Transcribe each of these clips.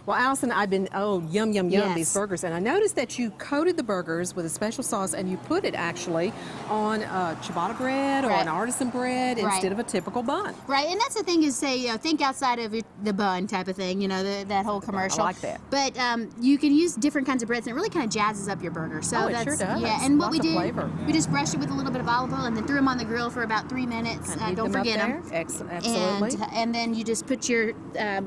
Well, Allison, I've been, yum, yum, yum, Yes. these burgers. And I noticed that you coated the burgers with a special sauce and you put it actually on ciabatta bread or an artisan bread instead of a typical bun. Right, and that's the thing is say, think outside of the bun type of thing, you know, that whole commercial. I like that. But you can use different kinds of breads and it really kind of jazzes up your burger. So it that's, sure does. Yeah, and what Lots we of do, flavor. we just brushed it with a little bit of olive oil and then threw them on the grill for about 3 minutes. Don't forget them. Absolutely. And then you just put your,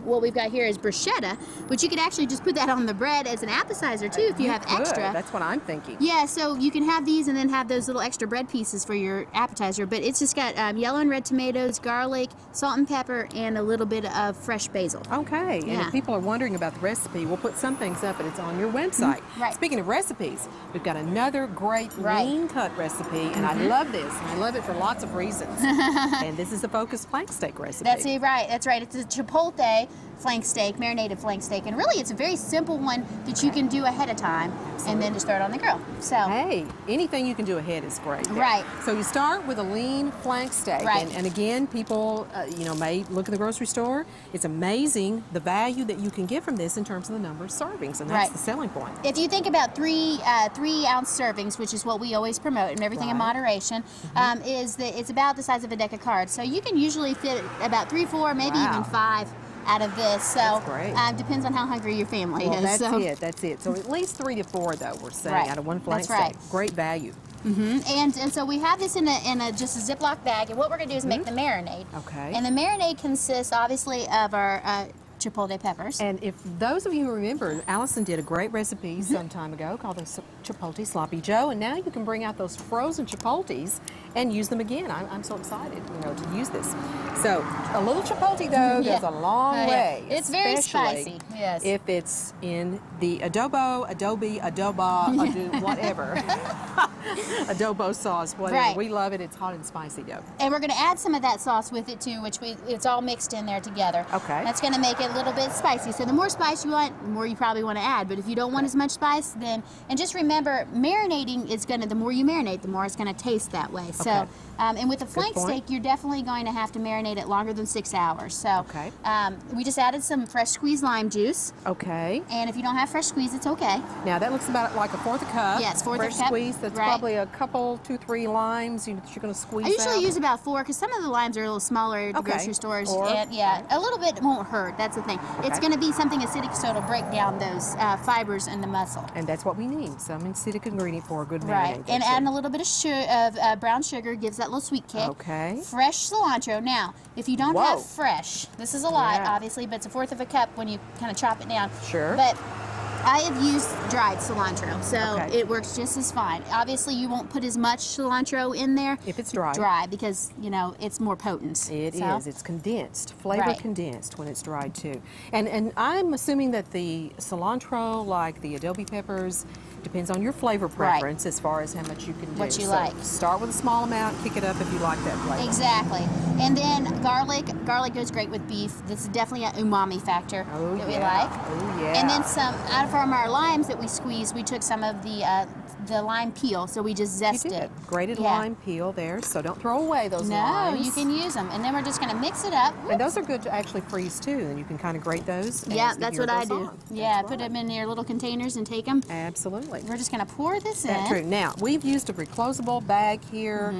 what we've got here is bruschetta, which you could actually just put that on the bread as an appetizer too if you have extra. That's what I'm thinking. Yeah, so you can have these and then have those little extra bread pieces for your appetizer, but it's just got yellow and red tomatoes, garlic, salt and pepper, and a little bit of fresh basil. Okay, and if people are wondering about the recipe, we'll put some things up and it's on your website. Right. Speaking of recipes, we've got another great lean cut recipe, and I love this, and I love it for lots of reasons. And this is the focused flank steak recipe. That's right, that's right. It's a Chipotle flank steak, marinated flank steak, and really it's a very simple one that you can do ahead of time and then just throw it on the grill. So hey, anything you can do ahead is great. Right. So you start with a lean flank steak, and again, people may look in the grocery store. It's amazing the value that you can get from this in terms of the number of servings, and that's the selling point. If you think about 3-ounce servings, which is what we always promote, and everything in moderation, is that it's about the size of a deck of cards. So you can usually fit about 3, 4, maybe even 5 out of this. So depends on how hungry your family is. That's it. So at least 3 to 4, though, we're saying, out of one flank steak. Great value. And so we have this in just a Ziploc bag, and what we're going to do is make the marinade. Okay. And the marinade consists, obviously, of our Chipotle peppers. And if those of you who remember, Allison did a great recipe some time ago called the Chipotle Sloppy Joe, and now you can bring out those frozen Chipotles and use them again. I'm so excited, to use this. So a little Chipotle, though, goes a long way. It's very spicy. Yes. If it's in the adobo, whatever. Adobo sauce, whatever. We love it. It's hot and spicy, though. And we're going to add some of that sauce with it too, which it's all mixed in there together. Okay. That's going to make it a little bit spicy. So the more spice you want, the more you probably want to add. But if you don't want as much spice, then, and just remember, marinating is going to, the more you marinate, the more it's going to taste that way. So, and with a flank steak, you're definitely going to have to marinate it longer than 6 hours. So, we just added some fresh squeezed lime juice. Okay. And if you don't have fresh squeeze, it's okay. Now that looks about like a 1/4 cup. Yes, 1/4 fresh cup. Squeeze. That's probably a couple, 2, 3 limes that you're going to squeeze. I usually out. use about 4 because some of the limes are a little smaller at the grocery stores. And a little bit won't hurt. That's the thing. It's going to be something acidic, so it'll break down those fibers in the muscle. And that's what we need. Some acidic ingredient for a good marinade. Right. And adding a little bit of brown sugar gives that little sweet kick. Okay. Fresh cilantro. Now, if you don't have fresh, this is a lot, obviously, but it's a 1/4 cup when you kind of chop it down. Sure. But I have used dried cilantro, so it works just as fine. Obviously, you won't put as much cilantro in there if it's dry. Dry, because it's more potent. It is. It's condensed, flavor condensed when it's dried too. And I'm assuming that the cilantro, like the adobe peppers, depends on your flavor preference as far as how much you can do. What you like. Start with a small amount, kick it up if you like that flavor. Exactly. And then garlic. Garlic goes great with beef. This is definitely an umami factor that we like. Oh yeah. And then from our limes that we squeezed, we took some of the lime peel, so we just zested. You did. Grated lime peel there, so don't throw away those limes. No, you can use them. And then we're just going to mix it up. And those are good to actually freeze too, and you can kind of grate those. Yeah, that's what I do. Yeah, put them in your little containers and take them. Absolutely. We're just going to pour this in. That's true. Now, we've used a reclosable bag here.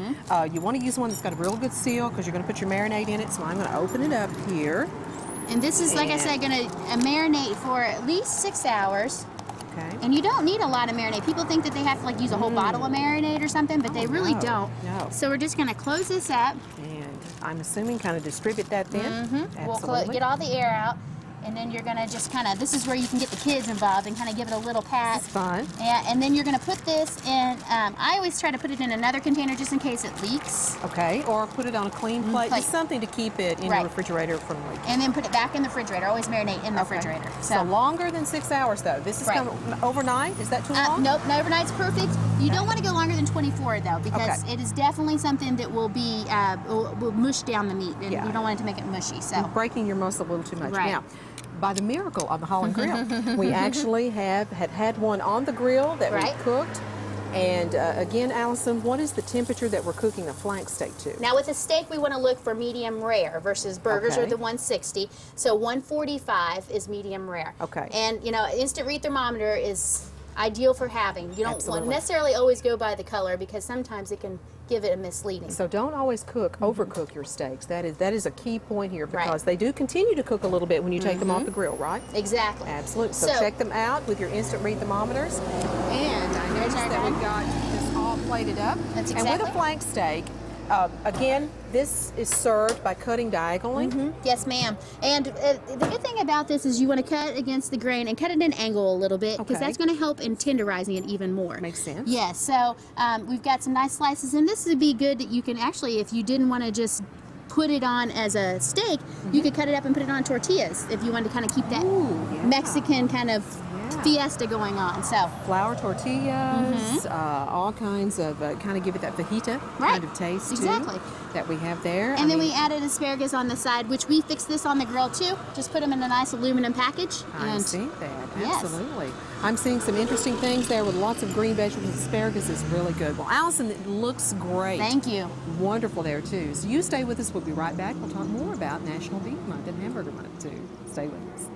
You want to use one that's got a real good seal because you're going to put your marinade in it, so I'm going to open it up here. And this is, like I said, going to marinate for at least 6 hours. Okay. And you don't need a lot of marinade. People think that they have to use a whole bottle of marinade or something, but they really don't. No. So we're just going to close this up. And I'm assuming kind of distribute that then. We'll get all the air out. And then you're going to just kind of, this is where you can get the kids involved and kind of give it a little pat. It's fun. Yeah, and then you're going to put this in, I always try to put it in another container just in case it leaks. Okay, or put it on a clean plate. Just something to keep it in your refrigerator from leaking. And then put it back in the refrigerator. Always marinate in the refrigerator. So longer than 6 hours though. This is kind of overnight? Is that too long? Nope, no, overnight's perfect. You don't want to go longer than 24 though, because it is definitely something that will be, will mush down the meat. And you don't want it to make it mushy. So you're breaking your muscle a little too much. Now, by the miracle of the Holland Grill, we actually had one on the grill that we cooked And again, Allison, what is the temperature that we're cooking the flank steak to? Now with a steak, we want to look for medium rare versus burgers Okay. are the 160. So 145 is medium rare. Okay. And you know, instant read thermometer is ideal for having. You don't Absolutely. necessarily always go by the color because sometimes it can give it a misleading. So don't always overcook your steaks. That is a key point here because Right. they do continue to cook a little bit when you take them off the grill, right? Exactly. Absolutely. So, So- check them out with your instant read thermometers. And I noticed our that gun. we've got this all plated up. That's And with a exactly. flank steak, again, this is served by cutting diagonally. Yes, ma'am. And the good thing about this is you want to cut against the grain and cut it at an angle a little bit because Okay. that's going to help in tenderizing it even more. Makes sense. Yes. So we've got some nice slices, and this would be good that you can actually, if you didn't want to just put it on as a steak, you could cut it up and put it on tortillas if you wanted to kind of keep that Ooh, yeah. Mexican kind of Yeah. fiesta going on. So Flour tortillas, all kinds of, kind of give it that fajita kind of taste too, Exactly. that we have there. and then we added asparagus on the side, which we fixed this on the grill too. Just put them in a nice aluminum package. I and see that. Yes. Absolutely. I'm seeing some interesting things there with lots of green vegetables. Asparagus is really good. Well, Allison, it looks great. Thank you. Wonderful there, too. So you stay with us. We'll be right back. We'll talk more about National Beef Month and Hamburger Month, too. Stay with us.